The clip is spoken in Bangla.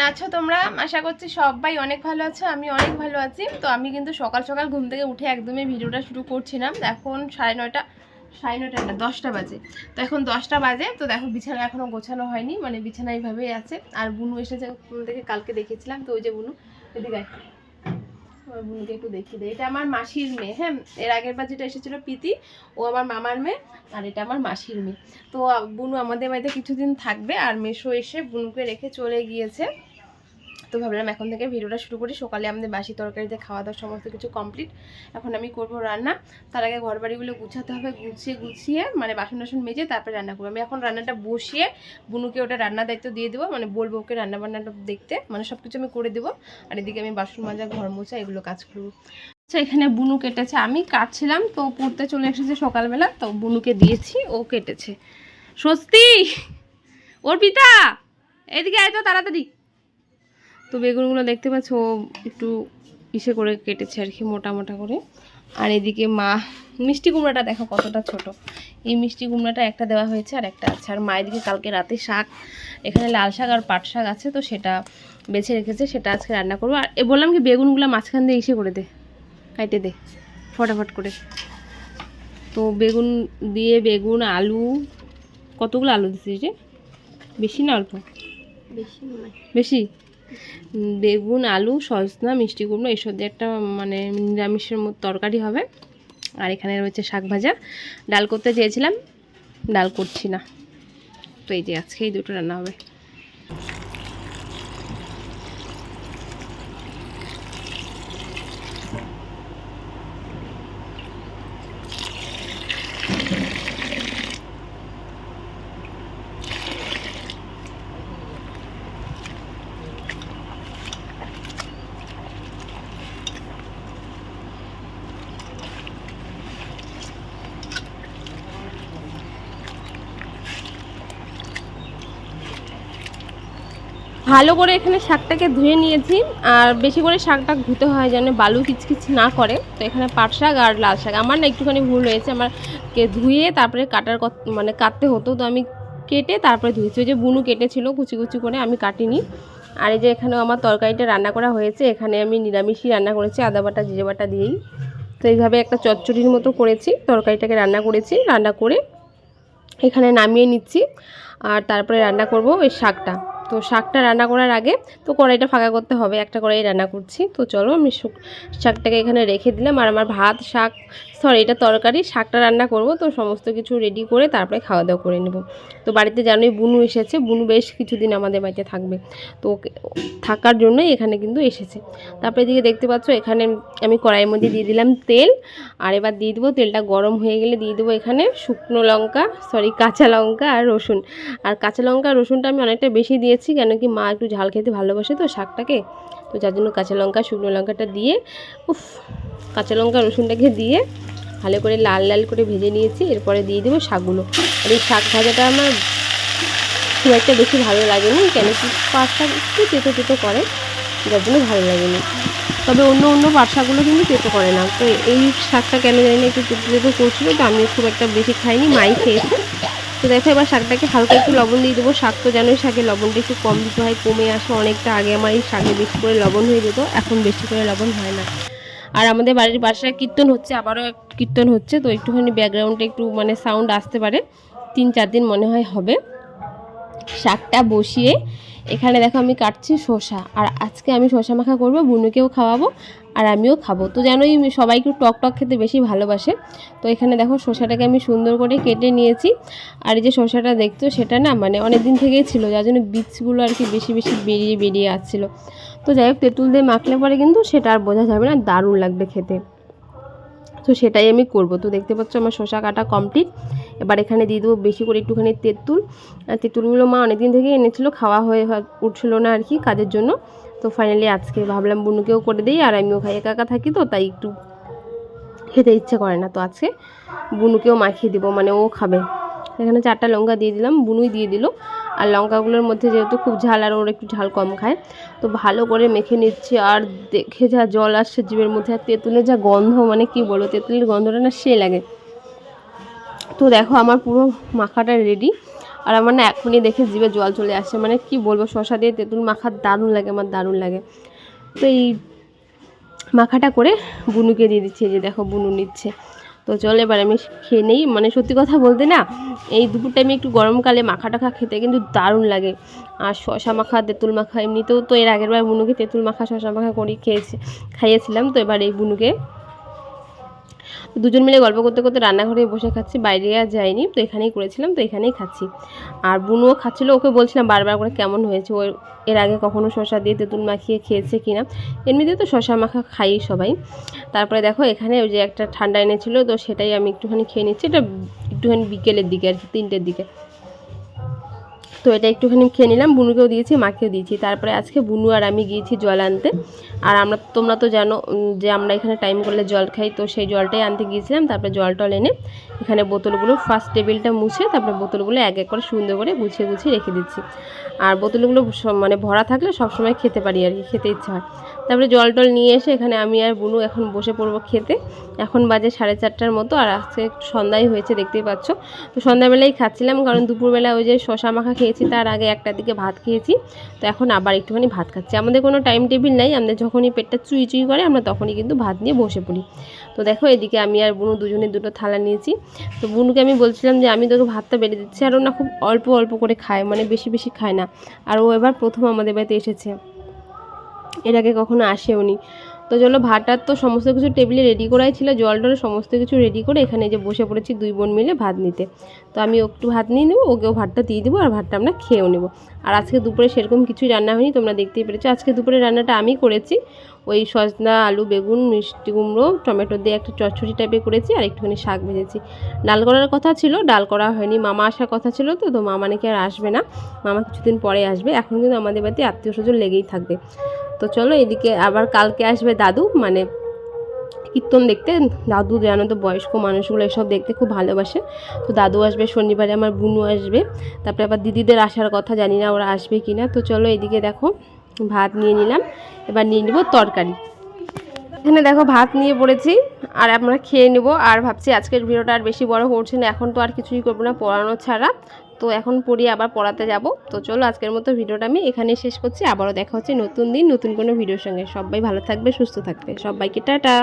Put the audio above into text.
আছো তোমরা? আশা করছি সবাই অনেক ভালো আছো, আমি অনেক ভালো আছি। তো আমি কিন্তু সকাল সকাল ঘুম থেকে উঠে একদমই ভিডিওটা শুরু করছিলাম। এখন 9:30 না 10টা বাজে। তো এখন 10টা বাজে। তো দেখো বিছানা এখনও গোছানো হয়নি, মানে বিছানা এইভাবেই আছে। আর বুনু এসেছে ঘুম থেকে, কালকে দেখেছিলাম। তো ওই যে বুনু এদিকে আমার বুনুকে একটু দেখিয়ে দেয়। এটা আমার মাসির মেয়ে। হ্যাঁ, এর আগের বার যেটা এসেছিল প্রীতি, ও আমার মামার মেয়ে, আর এটা আমার মাসির মেয়ে। তো বুনু আমাদের বাড়িতে কিছুদিন থাকবে, আর মেশো এসে বুনুকে রেখে চলে গিয়েছে। তো ভাবলাম এখন থেকে ভিডিওটা শুরু করি। সকালে আমাদের বাসি তরকারিতে খাওয়া দাওয়া সমস্ত কিছু কমপ্লিট। এখন আমি করব রান্না। তার আগে ঘর বাড়িগুলো গুছাতে হবে, গুছিয়ে মানে বাসন টাসন মেজে তারপরে রান্না করবো। আমি এখন রান্নাটা বসিয়ে বুনুকে ওটা রান্নার দায়িত্ব দিয়ে দেবো, মানে বলবো ওকে রান্না বান্নাটা দেখতে, মানে সব কিছু আমি করে দেবো। আর এদিকে আমি বাসন মাজা, ঘর মোছা এগুলো কাজ করবো। আচ্ছা, এখানে বুনু কেটেছে, আমি কাটছিলাম। তো পড়তে চলে এসেছে সকালবেলা, তো বুনুকে দিয়েছি, ও কেটেছে। স্বস্তি, ওর পিতা এদিকে আয় তো তাড়াতাড়ি। তো বেগুনগুলো দেখতে পাচ্ছ ও একটু ইসে করে কেটেছে আর কি, মোটা মোটা করে। আর এদিকে মা মিষ্টি কুমড়াটা দেখো কতটা ছোট। এই মিষ্টি কুমড়াটা একটা দেওয়া হয়েছে আর একটা আছে। আর মা এদিকে কালকে রাতে শাক, এখানে লাল শাক আর পাট শাক আছে, তো সেটা বেছে রেখেছে, সেটা আজকে রান্না করবো। আর বললাম কি বেগুনগুলো মাঝখান দিয়ে ইসে করে দে, কাটে দে ফটাফট করে। তো বেগুন দিয়ে, বেগুন আলু, কতগুলো আলু দিচ্ছিস যে? বেশি না অল্প? বেশি। বেগুন আলু সজনা মিষ্টি কুমড়ো এসব দিয়ে একটা মানে নিরামিষের মতো তরকারি হবে। আর এখানে রয়েছে শাক ভাজা। ডাল করতে চেয়েছিলাম, ডাল করছি না। তো এই যে আজকে এই দুটো রান্না হবে। ভালো করে এখানে শাকটাকে ধুয়ে নিয়েছি। আর বেশি করে শাকটা ধুতে হয় যেন বালু কিচকিচ না করে। তো এখানে পাট শাক আর লাল শাক, আমার না একটুখানি ভুল হয়েছে, আমারকে ধুয়ে তারপরে মানে কাটতে হতো। তো আমি কেটে তারপরে ধুয়েছি। ওই যে বুনু কেটেছিল কুচি কুচি করে, আমি কাটিনি। আর এই যে এখানেও আমার তরকারিটা রান্না করা হয়েছে। এখানে আমি নিরামিষই রান্না করেছি, আদা বাটা জিরে বাটা দিয়েই। তো এইভাবে একটা চচ্চড়ির মতো করেছি, তরকারিটাকে রান্না করেছি। রান্না করে এখানে নামিয়ে নিচ্ছি। আর তারপরে রান্না করব ওই শাকটা। তো শাকটা রান্না করার আগে তো কড়াইটা ফাঁকা করতে হবে, একটা কড়াই রান্না করছি। তো চলো আমি শাকটাকে এখানে রেখে দিলাম। আর আমার ভাত শাক এটা তরকারি, শাকটা রান্না করব। তো সমস্ত কিছু রেডি করে তারপরে খাওয়া দাওয়া করে নেব। তো বাড়িতে জানোই বুনু এসেছে, বুনু বেশ কিছুদিন আমাদের বাড়িতে থাকবে। তো থাকার জন্যই এখানে কিন্তু এসেছে। তারপরে এদিকে দেখতে পাচ্ছ এখানে আমি কড়াইয়ের মধ্যে দিয়ে দিলাম তেল। আর এবার দিয়ে দেবো, তেলটা গরম হয়ে গেলে দিয়ে দেবো এখানে শুকনো লঙ্কা, কাঁচা লঙ্কা আর রসুন। আর কাঁচা লঙ্কা রসুনটা আমি অনেকটা বেশি দিয়েছি, কেন কি মা একটু ঝাল খেতে ভালোবাসে তো শাকটাকে। তো যার জন্য কাঁচা লঙ্কা শুকনো লঙ্কাটা দিয়ে কাঁচা লঙ্কা রসুনটাকে দিয়ে ভালো করে লাল লাল করে ভেজে নিয়েছি। এরপরে দিয়ে দেবো শাকগুলো। আর এই শাক ভাজাটা আমার খুব একটা বেশি ভালো লাগেনি, কেন কি পাট শাক একটু তেতো তেতো করে, যার জন্য ভালো লাগেনি। তবে অন্য পাট শাকগুলো কিন্তু তেতো করে না। তো এই শাকটা কেন জানি না একটু তেতো তেতো করছিলো, তো আমি খুব একটা বেশি খাইনি, মাই খেয়েছি। তো দেখো এবার শাকটাকে হালকা একটু লবণ দিয়ে দেবো। শাক তো জানোই শাকে লবণটা একটু কম দিতে হয়, কমে আসে অনেকটা। আগে আমার এই শাকে বেশি করে লবণ হয়ে যেত, এখন বেশি করে লবণ হয় না। আর আমাদের বাড়ির বাসায় কীর্তন হচ্ছে, আবারও কীর্তন হচ্ছে। তো একটুখানি ব্যাকগ্রাউন্ডে একটু মানে সাউন্ড আসতে পারে, 3-4 দিন মনে হয় হবে। শাকটা বসিয়ে এখানে দেখো আমি কাটছি শসা। আর আজকে আমি শসা মাখা করবো, বুনুকেও খাওয়াবো আর আমিও খাবো। তো জানোই সবাই একটু টক টক খেতে বেশি ভালোবাসে। তো এখানে দেখো শসাটাকে আমি সুন্দর করে কেটে নিয়েছি। আর এই যে শসাটা দেখছো সেটা না মানে অনেক দিন থেকেই ছিল, যার জন্য বীজগুলো আর কি বেশি বেশি বেরিয়ে আসছিলো। তো যাই হোক তেঁতুল দিয়ে মাখলে পরে কিন্তু সেটা আর বোঝা যাবে না, দারুণ লাগবে খেতে। তো সেটাই আমি করব। তো দেখতে পাচ্ছ আমার শসা কাটা কমপ্লিট। এবার এখানে দিয়ে দেবো বেশি করে একটুখানি তেঁতুল। তেঁতুলগুলো মা অনেকদিন থেকে এনেছিল, খাওয়া হয়ে উঠছিল না আর কি কাজের জন্য। তো ফাইনালি আজকে ভাবলাম বুনুকেও করে দিই, আর আমিও খাই, একা একা থাকি তো তাই একটু খেতে ইচ্ছে করে না। তো আজকে বুনুকেও মাখিয়ে দিব, মানে ও খাবে। এখানে 4টা লঙ্কা দিয়ে দিলাম, বুনুই দিয়ে দিল। আর লঙ্কাগুলোর মধ্যে যেহেতু খুব ঝাল, আর ওর একটু ঝাল কম খায়, তো ভালো করে মেখে নিচ্ছি। আর দেখে যা জল আসছে জিভের মধ্যে, আর তেঁতুলের যা গন্ধ, মানে কি বলো, তেঁতুলের গন্ধটা না সে লাগে। তো দেখো আমার পুরো মাখাটা রেডি। আর আমার না এখনই দেখে জিভে জল চলে আসছে, মানে কি বলবো, শসা দিয়ে তেঁতুল মাখা দারুণ লাগে, আমার দারুণ লাগে। তো এই মাখাটা করে বুনুকে দিয়ে দিচ্ছি, এই যে দেখো বুনু নিচ্ছে। তো চলো এবার আমি খেয়ে নেই। মানে সত্যি কথা বলতে না, এই দুপুর টাইমে একটু গরমকালে মাখা টাখা খেতে কিন্তু দারুণ লাগে। আর শসা মাখা তেঁতুল মাখা, এমনিতেও তো এর আগের বার বুনুকে তেঁতুল মাখা শসা মাখা করে খাইয়েছিলাম। তো এবার এই বুনুকে দুজন মিলে গল্প করতে করতে রান্নাঘরে বসে খাচ্ছি, বাইরে আর যাইনি, তো এখানেই করেছিলাম, তো এখানেই খাচ্ছি। আর বুনুও খাচ্ছিলো, ওকে বলছিলাম বারবার করে কেমন হয়েছে, ও এর আগে কখনো শসা দিয়ে তেঁতুল মাখিয়ে খেয়েছে কিনা। এমনিতে তো শসা মাখা খাই সবাই। তারপরে দেখো এখানে ওই যে একটা ঠান্ডা এনেছিলো, তো সেটাই আমি একটুখানি খেয়ে নিচ্ছি। এটা একটুখানি বিকেলের দিকে আর কি, 3টের দিকে। তো এটা একটুখানি খেয়ে নিলাম, বুনুকেও দিয়েছি, মাকেও দিয়েছি। তারপরে আজকে বুনু আর আমি গিয়েছি জল আনতে। আর তোমরা তো জানো যে আমরা এখানে টাইম করলে জল খাই, তো সেই জলটাই আনতে গিয়েছিলাম। তারপরে জল টল এনে এখানে বোতলগুলো ফার্স্ট টেবিলটা মুছে তারপরে বোতলগুলো এক এক করে সুন্দর করে গুছিয়ে গুছিয়ে রেখে দিচ্ছি। আর বোতলগুলো মানে ভরা থাকলে সবসময় খেতে পারি আর কি, খেতে ইচ্ছা হয়। তারপরে জল টল নিয়ে এসে এখানে আমি আর বুনু এখন বসে পড়বো খেতে। এখন বাজে 4:30টার মতো, আর আজকে একটু সন্ধ্যাই হয়েছে দেখতেই পাচ্ছ। তো সন্ধ্যাবেলায় খাচ্ছিলাম, কারণ দুপুরবেলা ওই যে শসা মাখা খেয়েছি, তার আগে 1টার দিকে ভাত খেয়েছি। তো এখন আবার একটুখানি ভাত খাচ্ছি। আমাদের কোনো টাইম টেবিল নাই, আমাদের যখনই পেটটা চুই চুই করে আমরা তখনই কিন্তু ভাত নিয়ে বসে পড়ি। তো দেখো এদিকে আমি আর বুনু দুজনে দুটো থালা নিয়েছি। তো বুনুকে আমি বলছিলাম যে আমি তোকে ভাতটা বেড়ে দিচ্ছি, আর ও না খুব অল্প অল্প করে খায়, মানে বেশি বেশি খায় না। আর ও এবার প্রথম আমাদের বাড়িতে এসেছে, এর আগে কখনো আসেওনি। তো চলো ভাতটা তো সমস্ত কিছু টেবিলে রেডি করাই ছিল, জল টল সমস্ত কিছু রেডি করে এখানে যে বসে পড়েছি 2 বোন মিলে ভাত নিতে। তো আমি একটু ভাত নিয়ে নেবো, ওকেও ভাতটা দিয়ে দেবো, আর ভাতটা আমরা খেয়েও নেবো। আর আজকে দুপুরে সেরকম কিছুই রান্না হয়নি, তোমরা দেখতেই পেরেছো। আজকে দুপুরে রান্নাটা আমি করেছি, ওই সজনা আলু বেগুন মিষ্টি কুমড়ো টমেটো দিয়ে একটা চচ্চড়ি টাইপের করেছি, আর একটুখানি শাক ভেজেছি। ডাল করার কথা ছিল, ডাল করা হয়নি, মামা আসার কথা ছিল। তো মামা নাকি আর আসবে না, মামা কিছুদিন পরে আসবে। এখন কিন্তু আমাদের বাড়িতে আত্মীয় স্বজন লেগেই থাকবে। তো চলো এদিকে আবার কালকে আসবে দাদু, মানে কীর্তন দেখতে। দাদু জানো তো বয়স্ক মানুষগুলো এসব দেখতে খুব ভালোবাসে। তো দাদু আসবে, শনিবারে আমার বুনু আসবে, তারপরে আবার দিদিদের আসার কথা, জানি না ওরা আসবে কি না। তো চলো এদিকে দেখো ভাত নিয়ে নিলাম, এবার নিয়ে নিব তরকারি। এখানে দেখো ভাত নিয়ে পড়েছি, আর আমরা খেয়ে নেব। আর ভাবছি আজকের ভিডিওটা আর বেশি বড় করছি না, এখন তো আর কিছুই করবো না পড়ানো ছাড়া। তো এখন পড়িয়ে আবার পড়াতে যাব। তো চলো আজকের মতো ভিডিওটা আমি এখানেই শেষ করছি। আবারও দেখা হচ্ছে নতুন দিন নতুন কোনো ভিডিওর সঙ্গে। সবাই ভালো থাকবে, সুস্থ থাকবে, সবাইকে টাটা।